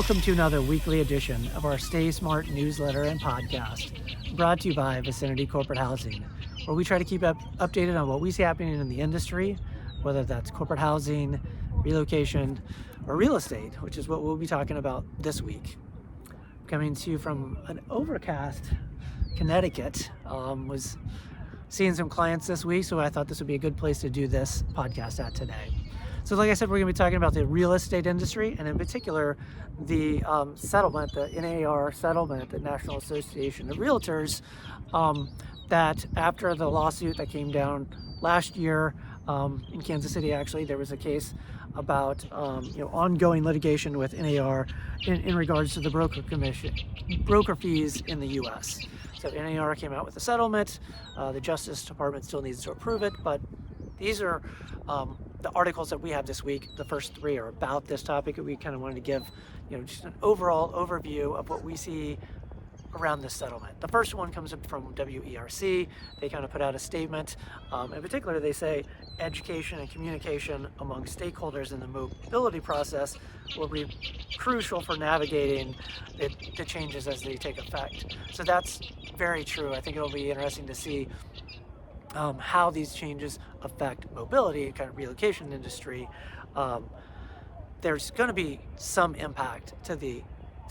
Welcome to another weekly edition of our StaySmart newsletter and podcast, brought to you by Viciniti Corporate Housing, where we try to keep updated on what we see happening in the industry, whether that's corporate housing, relocation, or real estate, which is what we'll be talking about this week. Coming to you from an overcast Connecticut. Was seeing some clients this week, so I thought this would be a good place to do this podcast at today. So like I said, we're going to be talking about the real estate industry, and in particular, the settlement, the NAR settlement, the National Association of Realtors, that after the lawsuit that came down last year in Kansas City, actually, there was a case about ongoing litigation with NAR in regards to the broker fees in the U.S. So NAR came out with a settlement. The Justice Department still needs to approve it, but these are the articles that we have this week. The first three are about this topic. We kind of wanted to give, just an overall overview of what we see around this settlement. The first one comes from WERC. They kind of put out a statement. In particular, they say education and communication among stakeholders in the mobility process will be crucial for navigating the changes as they take effect. So that's very true. I think it'll be interesting to see how these changes affect mobility, kind of relocation industry. There's going to be some impact to the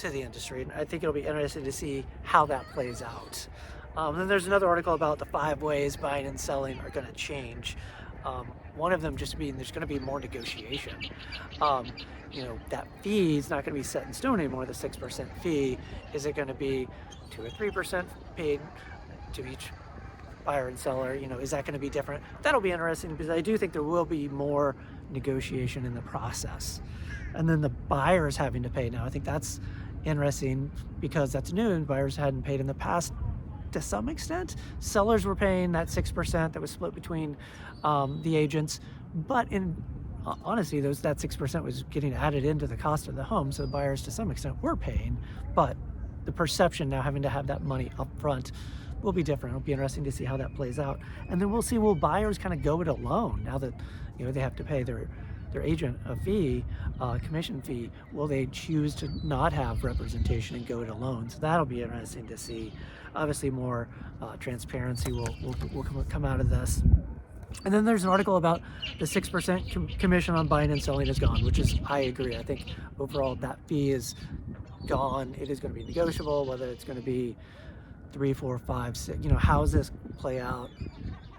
industry, and I think it'll be interesting to see how that plays out. Then there's another article about the 5 ways buying and selling are going to change. One of them just being there's going to be more negotiation. That fee is not going to be set in stone anymore. The 6% fee, is it going to be 2 or 3% paid to each buyer and seller? Is that going to be different? That'll be interesting because I do think there will be more negotiation in the process. And then the buyers having to pay now, I think that's interesting because that's new and buyers hadn't paid in the past to some extent. Sellers were paying that 6% that was split between the agents, but in honesty, that 6% was getting added into the cost of the home, so the buyers to some extent were paying, but the perception now having to have that money up front will be different. It'll be interesting to see how that plays out. And then we'll see, will buyers kind of go it alone now that they have to pay their agent a fee, commission fee? Will they choose to not have representation and go it alone? So that'll be interesting to see. Obviously, more transparency will come out of this. And then there's an article about the 6% commission on buying and selling is gone, which is, I agree. I think overall that fee is gone. It is going to be negotiable, whether it's going to be 3, 4, 5, 6. How does this play out?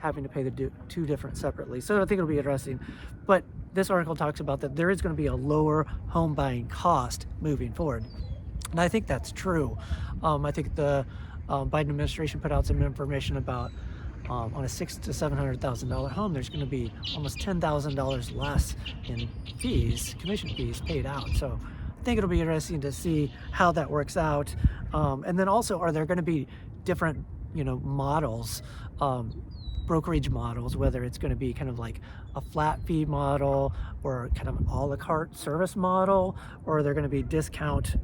Having to pay the two different separately. So I think it'll be interesting. But this article talks about that there is going to be a lower home buying cost moving forward. And I think that's true. I think the Biden administration put out some information about on a $600,000 to $700,000 home, there's going to be almost $10,000 less in fees, commission fees paid out. So I think it'll be interesting to see how that works out. And then also, are there going to be different, models, brokerage models, whether it's going to be kind of like a flat fee model or kind of an a la carte service model, or are there going to be discount,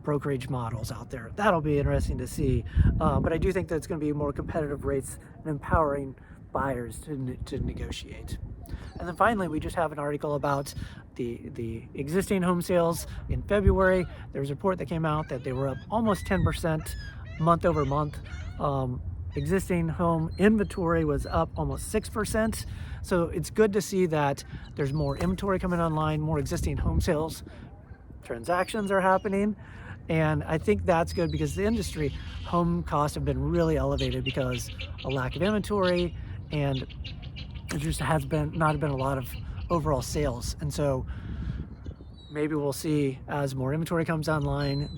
brokerage models out there? That'll be interesting to see. But I do think that it's going to be more competitive rates and empowering buyers to negotiate. And then finally, we just have an article about the existing home sales in February. There was a report that came out that they were up almost 10% month over month. Existing home inventory was up almost 6%. So it's good to see that there's more inventory coming online, more existing home sales transactions are happening. And I think that's good because the industry home costs have been really elevated because a lack of inventory, and there just has not been a lot of overall sales. And so maybe we'll see, as more inventory comes online,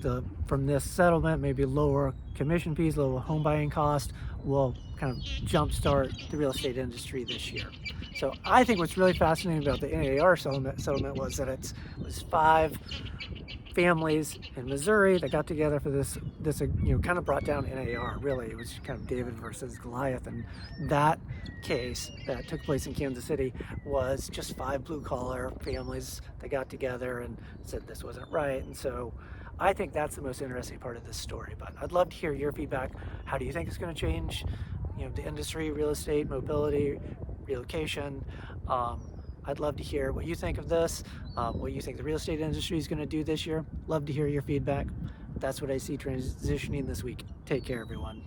from this settlement, maybe lower commission fees, lower home buying cost will kind of jumpstart the real estate industry this year. So I think what's really fascinating about the NAR settlement was that it was 5 families in Missouri that got together for this kind of brought down NAR. Really, it was kind of David versus Goliath, and that case that took place in Kansas City was just 5 blue-collar families that got together and said this wasn't right. And so I think that's the most interesting part of this story. But I'd love to hear your feedback. How do you think it's going to change the industry, real estate, mobility, relocation? I'd love to hear what you think of this, what you think the real estate industry is going to do this year. Love to hear your feedback. That's what I see transitioning this week. Take care, everyone.